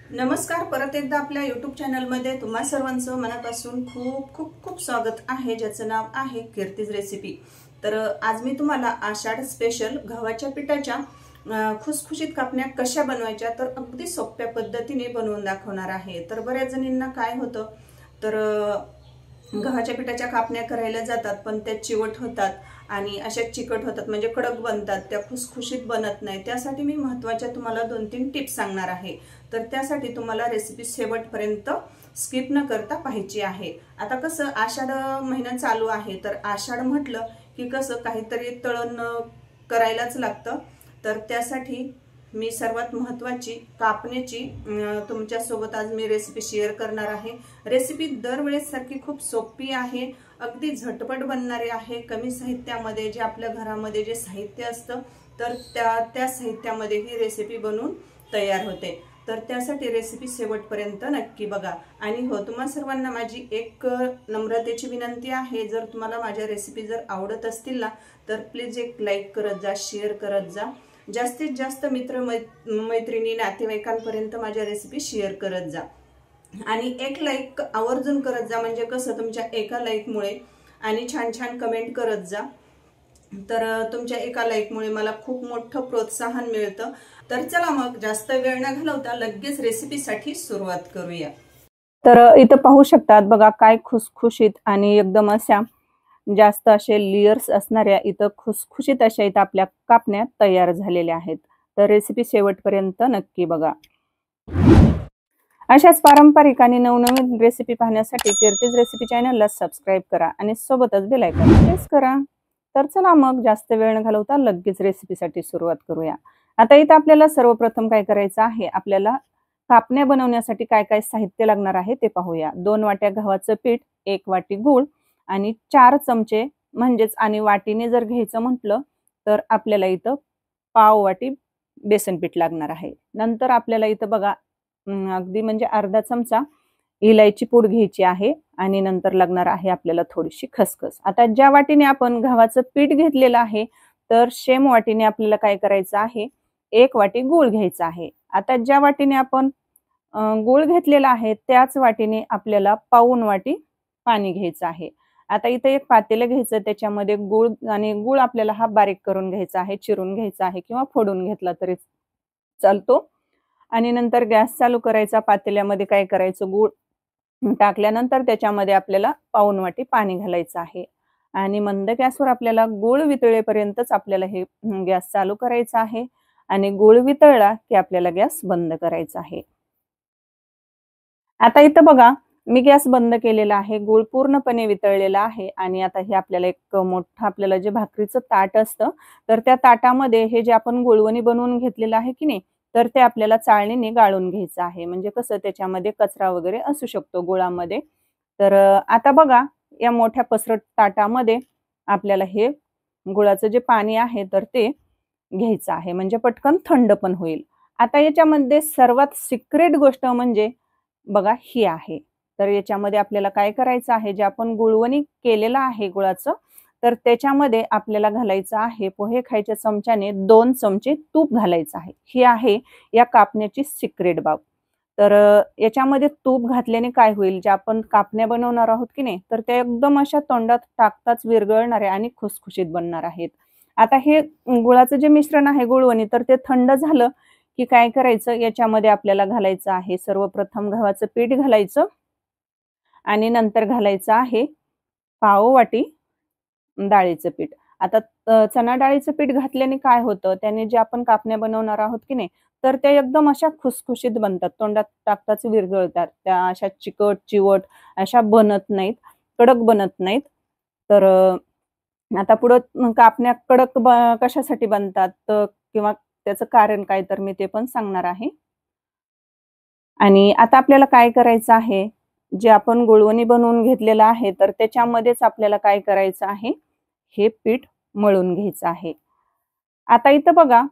नमस्कार, परत एकदा आपल्या YouTube चॅनलमध्ये तुम्हा सर्वांचं मनापासून खूप खूप खूप स्वागत आहे, ज्याचं नाव आहे कीर्तीज रेसिपी। तर आज मी तुम्हाला आषाढ स्पेशल गव्हाच्या पिठाच्या खुसखुशीत कापण्या कशा बनवायच्या तर अगदी सोप्या पद्धतीने बनवून दाखवणार आहे। तर बऱ्याच जणींना काय होतं तर गव्हाच्या पिठाच्या कापण्या करायला जातात पण त्या चिवट होतात आणि अशा चिकट होतात, म्हणजे कडक बनतात, त्या खुसखुशीत बनत नाही। त्यासाठी मी महत्त्वाच्या तुम्हाला 2-3 टिप्स सांगणार आहे। तर त्यासाठी तुम्हाला रेसिपी शेवटपर्यंत स्किप न करता पाहायची आहे। आता कसं आषाढ महिना चालू आहे, तर आषाढ म्हटलं की कसं काहीतरी तळण करायलाच लागतं। तर त्यासाठी मी सर्वात महत्त्वाची कापण्याची तुमच्या सोबत आज मी रेसिपी शेअर करणार आहे। रेसिपी दरवेळेस सारखी खूप सोपी आहे, अगदी झटपट बनणारी आहे। कमी साहित्यामध्ये जे आपल्या घरामध्ये जे साहित्य असतं तर त्या साहित्यामध्ये ही रेसिपी बनवून तयार होते। तर त्यासाठी रेसिपी शेवटपर्यंत नक्की बघा। आणि हो, तुम्हा सर्वांना माझी एक नम्रतेची विनंती आहे, जर तुम्हाला माझ्या रेसिपी जर आवडत असतील ना तर प्लीज एक लाईक करत जा, शेअर करत जा, जास्तीत जास्त मित्र मैत्रिणी नातेवाईकांपर्यंत माझ्या रेसिपी शेअर करत जा आणि एक लाईक आवर्जून करत जा। म्हणजे कसं तुमच्या एका लाईकमुळे आणि छान छान कमेंट करत जा, तर तुमच्या एका लाईकमुळे मला खूप मोठं प्रोत्साहन मिळतं। तर चला मग जास्त वेळ न घालवता लगेच रेसिपीसाठी सुरुवात करूया। तर इथं पाहू शकतात बघा, काय खुसखुशीत आणि एकदम अशा जास्त असे लेयर्स असणाऱ्या इथं खुसखुशीत अशा इथं आपल्या कापण्या तयार झालेल्या आहेत। तर रेसिपी शेवटपर्यंत नक्की बघा। अशाच पारंपरिक आणि नवनवीन रेसिपी पाहण्यासाठी कीर्तीज रेसिपी चॅनलला सबस्क्राइब करा आणि सोबतच बेल आयकॉन प्रेस करा। तर चला मग जास्त वेळ न घालवता लगेच रेसिपीसाठी सुरुवात करूया। आता इथं आपल्याला सर्वप्रथम काय करायचं आहे, आपल्याला कापण्या बनवण्यासाठी काय काय साहित्य लागणार आहे ते पाहूया। 2 वाट्या गव्हाचं पीठ, 1 वाटी गूळ आणि 4 चमचे म्हणजेच आणि वाटीने जर घ्यायचं म्हटलं तर आपल्याला इथं पाव वाटी बेसन पीठ लागणार आहे। नंतर आपल्याला इथं बघा अगदी म्हणजे अर्धा चमचा इलायची पूड घ्यायची आहे आणि नंतर लागणार आहे आपल्याला थोडीशी खसखस। आता ज्या वाटीने आपण गव्हाचं पीठ घेतलेलं आहे तर सेम वाटीने आपल्याला काय करायचं आहे, 1 वाटी गूळ घ्यायचा आहे। आता ज्या वाटीने आपण गूळ घेतलेला आहे त्याच वाटीने आपल्याला पाऊण वाटी पाणी घ्यायचं आहे। आता इथे एक पातेलं घ्यायचं, त्याच्यामध्ये गूळ आपल्याला हा बारीक करून घ्यायचा आहे, चिरून घ्यायचा आहे किंवा फोडून घेतला तरी चालतो। आणि नंतर गॅस चालू करायचा, पातेल्यामध्ये काय करायचं, गूळ टाकल्यानंतर त्याच्यामध्ये आपल्याला पाऊण वाटी पाणी घालायचं आहे आणि मंद गॅसवर आपल्याला गूळ वितळेपर्यंतच आपल्याला हे गॅस चालू करायचा आहे आणि गूळ वितळला की आपल्याला गॅस बंद करायचा आहे। आता इथं बघा मी गॅस बंद केलेला आहे, गूळ पूर्णपणे वितळलेला आहे आणि आता हे आपल्याला एक मोठं आपल्याला जे भाकरीचं ताट असतं तर त्या ताटामध्ये हे जे आपण गुळवणी बनवून घेतलेलं आहे की नाही तर ते आपल्याला चाळणीने गाळून घ्यायचं आहे। म्हणजे कसं त्याच्यामध्ये कचरा वगैरे असू शकतो गुळामध्ये। तर आता बघा या मोठ्या पसरट ताटामध्ये आपल्याला हे गुळाचं जे पाणी आहे तर ते घ्यायचं आहे, म्हणजे पटकन थंड पण होईल। आता याच्यामध्ये सर्वात सिक्रेट गोष्ट म्हणजे बघा ही आहे। तर याच्यामध्ये आपल्याला काय करायचं आहे, जे आपण गुळवणी केलेलं आहे गुळाचं तर त्याच्यामध्ये आपल्याला घालायचं आहे पोहे खायच्या चमच्याने 2 चमचे तूप घालायचं आहे। ही आहे या कापण्याची सिक्रेट बाब। तर याच्यामध्ये तूप घातल्याने काय होईल, जे आपण कापण्या बनवणार आहोत की नाही तर त्या एकदम अशा तोंडात टाकताच विरघळणाऱ्या आणि खुसखुशीत बनणार आहेत। आता हे गुळाचं जे मिश्रण आहे गुळवणी तर ते थंड झालं की काय करायचं, याच्यामध्ये आपल्याला घालायचं आहे सर्वप्रथम गव्हाचं पीठ घालायचं आणि नंतर घालायचं आहे पाव वाटी डाळीचं पीठ। आता चणा डाळीचं पीठ घातल्याने काय होतं, त्याने जे आपण कापण्या बनवणार आहोत की नाही तर त्या एकदम अशा खुसखुशीत बनतात, तोंडात टाकताच विरघळतात, त्या अशा चिकट चिवट अशा बनत नाहीत, कडक बनत नाहीत। तर आता पुढं कापण्या कडक कशासाठी बनतात किंवा त्याचं कारण काय तर मी ते पण सांगणार आहे। आणि आता आपल्याला काय करायचं आहे, जे आपण गुळवणी बनवून घेतलेलं आहे तर त्याच्यामध्येच आपल्याला काय करायचं आहे, हे पीठ मळून घ्यायचं आहे। आता इथं बघा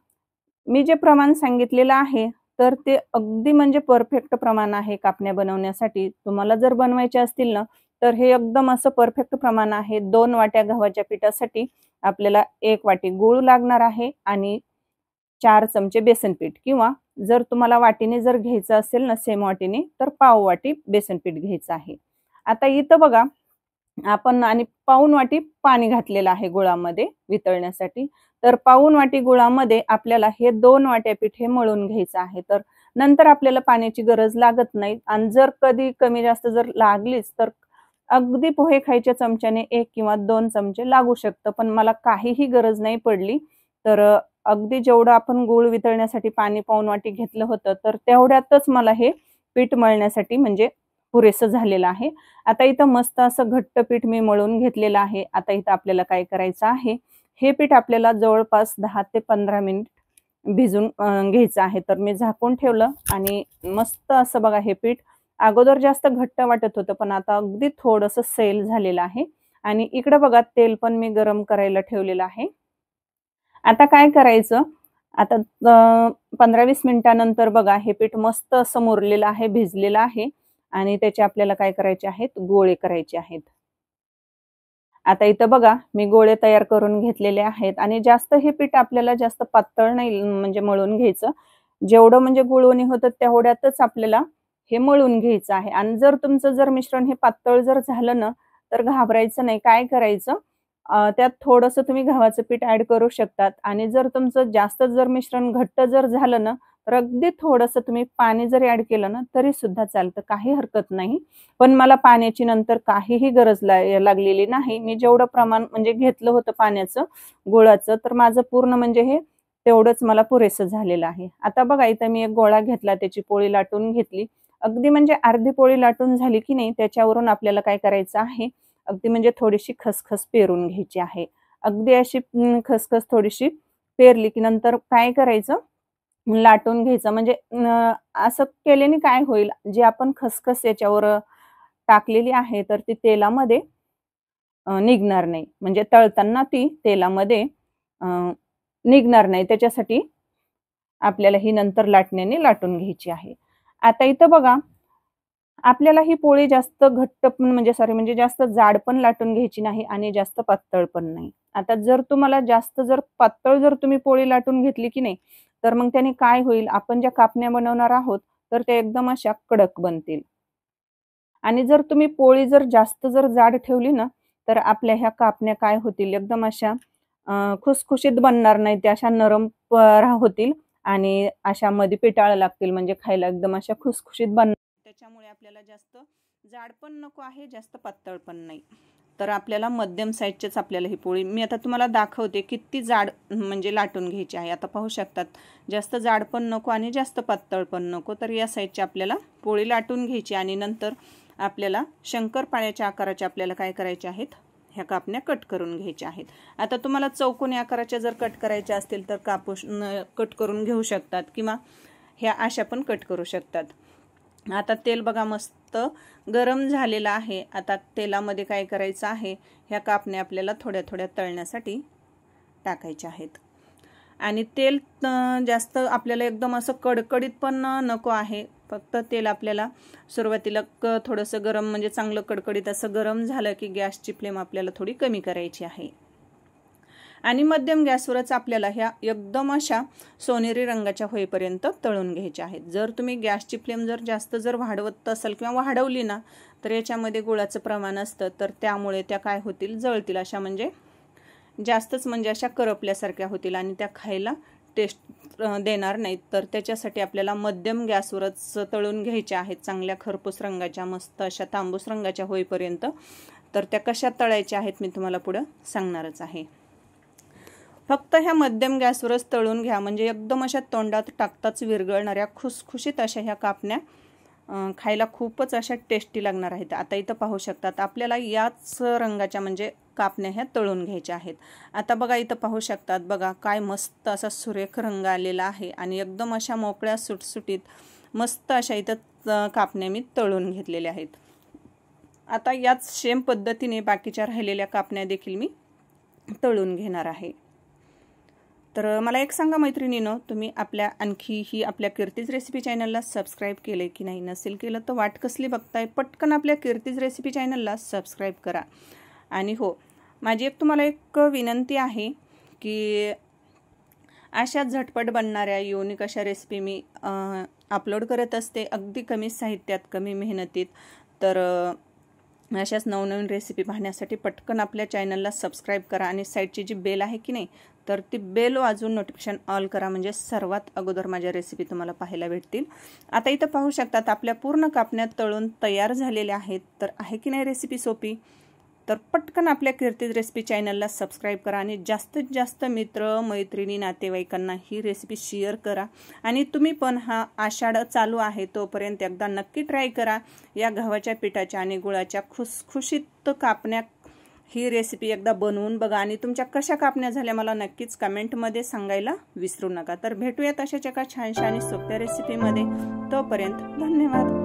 मी जे प्रमाण सांगितलेलं आहे तर ते अगदी म्हणजे परफेक्ट प्रमाण आहे कापण्या बनवण्यासाठी। तुम्हाला जर बनवायचे असतील ना तर हे एकदम असं परफेक्ट प्रमाण आहे। 2 वाट्या गव्हाच्या पिठासाठी आपल्याला 1 वाटी गूळ लागणार आहे आणि 4 चमचे बेसन पीठ किंवा जर तुम्हाला वाटीने जर घ्यायचं असेल ना सेम वाटीने, तर पाव वाटी बेसन पीठ घ्यायचं आहे. आता इथं बघा आपण आणि पाऊण वाटी पाणी घातलेलं आहे गुळामध्ये वितळण्यासाठी. तर पाऊण वाटी गुळामध्ये आपल्याला हे 2 वाट्या पीठ हे मळून घ्यायचं आहे. तर नंतर आपल्याला पाण्याची गरज लागत नाही आणि जर कधी कमी जास्त जर लागलीच तर अगदी पोहे खायच्या चमच्याने 1 किंवा 2 चमचे लागू शकतं, पण मला काहीही गरज नाही पडली. तर अगदी जेवढं आपण गूळ वितळण्यासाठी पाणी पाऊण वाटी घेतलं होतं, तर तेवढ्यातच मला हे पीठ मळण्यासाठी म्हणजे पुरेसं झालेलं आहे. आता इथं मस्त असं घट्ट पीठ मी मळून घेतलेलं आहे. आता इथं आपल्याला काय करायचं आहे, हे पीठ आपल्याला जवळपास 10 ते 15 मिनिट भिजून घ्यायचं आहे. तर मी झाकून ठेवलं आणि मस्त असं बघा हे पीठ अगोदर जास्त घट्ट वाटत होतं, पण आता अगदी थोडंसं सैल झालेलं आहे. आणि इकडं बघा तेल पण मी गरम करायला ठेवलेलं आहे. आता काय करायचं, आता 15-20 मिनिटानंतर बघा हे पीठ मस्त असं मुरलेलं आहे, भिजलेलं आहे आणि त्याचे आपल्याला काय करायचे आहेत, गोळे करायचे आहेत. आता इथं बघा मी गोळे तयार करून घेतलेले आहेत आणि जास्त हे पीठ आपल्याला जास्त पातळ नाही म्हणजे मळून घ्यायचं. जेवढं म्हणजे गुळवणी होतं तेवढ्यातच आपल्याला हे मळून घ्यायचं आहे. आणि जर तुमचं जर मिश्रण हे पातळ जर झालं ना, तर घाबरायचं नाही. काय करायचं, त्यात थोडंसं तुम्ही गव्हाचं पीठ ॲड करू शकतात आणि जर तुमचं जास्त जर मिश्रण घट्ट जर झालं ना, तर अगदी थोडंसं तुम्ही पाणी जरी ॲड केलं ना, तरी सुद्धा चालतं, काही हरकत नाही. पण मला पाण्याची नंतर काहीही गरज लागलेली नाही. मी जेवढं प्रमाण म्हणजे घेतलं होतं पाण्याचं, गुळाचं, तर माझं पूर्ण म्हणजे हे तेवढंच मला पुरेसं झालेलं आहे. आता बघा इथं मी एक गोळा घेतला, त्याची पोळी लाटून घेतली. अगदी म्हणजे अर्धी पोळी लाटून झाली की नाही, त्याच्यावरून आपल्याला काय करायचं आहे, अगदी म्हणजे थोडीशी खसखस पेरून घ्यायची आहे. अगदी अशी खसखस थोडीशी पेरली की नंतर काय करायचं, लाटून घ्यायचं. म्हणजे असं केल्याने काय होईल, जे आपण खसखस याच्यावर टाकलेली आहे, तर ती तेलामध्ये निघणार नाही. म्हणजे तळताना ती तेलामध्ये अ, निघणार नाही. त्याच्यासाठी आपल्याला ही नंतर लाटण्याने लाटून घ्यायची आहे. आता इथं बघा आपल्याला ही पोळी जास्त घट्ट पण म्हणजे सॉरी म्हणजे जास्त जाड पण लाटून घ्यायची नाही आणि जास्त पातळ पण नाही. आता जर तुम्हाला जास्त जर पातळ जर तुम्ही पोळी लाटून घेतली की नाही, तर मग त्याने काय होईल, आपण ज्या कापण्या बनवणार आहोत, तर त्या एकदम अशा कडक बनतील. आणि जर तुम्ही पोळी जर जास्त जर जाड ठेवली ना, तर आपल्या ह्या कापण्या काय होतील, एकदम अशा खुसखुशीत बनणार नाहीत. त्या अशा नरम होतील आणि अशा मध्ये पिटाळ लागतील. म्हणजे खायला एकदम अशा खुसखुशीत बनणार. त्याच्यामुळे आपल्याला जास्त जाड पण नको आहे, जास्त पातळ पण नाही. तर आपल्याला मध्यम साईजचीच आपल्याला ही पोळी मी आता तुम्हाला दाखवते किती जाड म्हणजे लाटून घ्यायची आहे. आता पाहू शकतात, जास्त जाड पण नको आणि जास्त पातळ पण नको. तर या साईजची आपल्याला पोळी लाटून घ्यायची आणि नंतर आपल्याला शंकरपाळ्याच्या आकाराचे आपल्याला काय करायचे आहेत, ह्या कापण्या कट करून घ्यायच्या आहेत. आता तुम्हाला चौकोनी आकाराच्या जर कट करायच्या असतील तर कापूस कट करून घेऊ शकतात किंवा ह्या अशा पण कट करू शकतात. आता तेल बघा मस्त गरम झालेलं आहे. आता तेलामध्ये काय करायचं आहे, ह्या कापण्या आपल्याला थोड्या थोड्या तळण्यासाठी टाकायच्या आहेत. आणि तेल जास्त आपल्याला एकदम असं कडकडीत पण नको आहे. फक्त तेल आपल्याला सुरुवातीला थोडंसं गरम म्हणजे चांगलं कडकडीत असं गरम झालं की गॅसची फ्लेम आपल्याला थोडी कमी करायची आहे. आणि मध्यम गॅसवरच आपल्याला ह्या एकदम अशा सोनेरी रंगाच्या होईपर्यंत तळून घ्यायच्या आहेत. जर तुम्ही गॅसची फ्लेम जर जास्त जर वाढवत असाल किंवा वाढवली ना, तर याच्यामध्ये गुळाचं प्रमाण असतं, तर त्यामुळे त्या काय होतील, जळतील. अशा म्हणजे जास्तच म्हणजे अशा करपल्यासारख्या होतील आणि त्या खायला टेस्ट देणार नाहीत. तर त्याच्यासाठी आपल्याला मध्यम गॅसवरच तळून घ्यायच्या आहेत, चांगल्या खरपूस रंगाच्या, मस्त अशा तांबूस रंगाच्या होईपर्यंत. तर त्या कशा तळायच्या आहेत मी तुम्हाला पुढं सांगणारच आहे. फक्त ह्या मध्यम गॅसवरच तळून घ्या, म्हणजे एकदम अशा तोंडात टाकताच विरघळणाऱ्या खुसखुशीत अशा ह्या कापण्या खायला खूपच अशा टेस्टी लागणार आहेत. आता इथं पाहू शकतात आपल्याला याच रंगाच्या म्हणजे कापण्या ह्या तळून घ्यायच्या आहेत. आता बघा इथं पाहू शकतात, बघा काय मस्त असा सुरेख रंग आलेला आहे आणि एकदम अशा मोकळ्या सुटसुटीत मस्त अशा इथं कापण्या मी तळून घेतलेल्या आहेत. आता याच सेम पद्धतीने बाकीच्या राहिलेल्या कापण्या देखील मी तळून घेणार आहे. तर मला एक सांगा मैत्रिणींनो, तुम्ही आणखीही आपल्या कीर्तीज रेसिपी चॅनलला सबस्क्राईब केले की नाही? नसेल केलं तर वाट कसली बघताय, पटकन आपल्या कीर्तीज रेसिपी चॅनलला सबस्क्राईब करा. आणि हो, माझी तुम्हाला एक विनंती आहे की अशा झटपट बनणाऱ्या युनिक अशा रेसिपी मी अपलोड करत असते, अगदी कमी साहित्यात, कमी मेहनतीत. तर अशाच नवनवीन रेसिपी पाहण्यासाठी पटकन आपल्या चॅनलला सबस्क्राईब करा आणि साईडची जी बेल आहे की नाही, तर ती बेल वाजवून नोटिफिकेशन ऑल करा, म्हणजे सर्वात अगोदर माझ्या रेसिपी तुम्हाला पाहायला भेटतील. आता इथं पाहू शकतात आपल्या पूर्ण कापण्या तळून तयार झालेल्या आहेत. तर आहे की नाही रेसिपी सोपी? तर पटकन आपल्या कीर्ती रेसिपी चॅनलला सबस्क्राईब करा आणि जास्तीत जास्त मित्र मैत्रिणी नातेवाईकांना ही रेसिपी शेअर करा. आणि तुम्ही पण हा आषाढ चालू आहे तोपर्यंत एकदा नक्की ट्राय करा. या गव्हाच्या पिठाच्या आणि गुळाच्या खुसखुशीत कापण्या ही रेसिपी एकदा बनवून बघा आणि तुमच्या कशा कापण्या झाल्या मला नक्कीच कमेंटमध्ये सांगायला विसरू नका. तर भेटूयात अशाच एका छानशा आणि सोप्या रेसिपीमध्ये. तोपर्यंत धन्यवाद.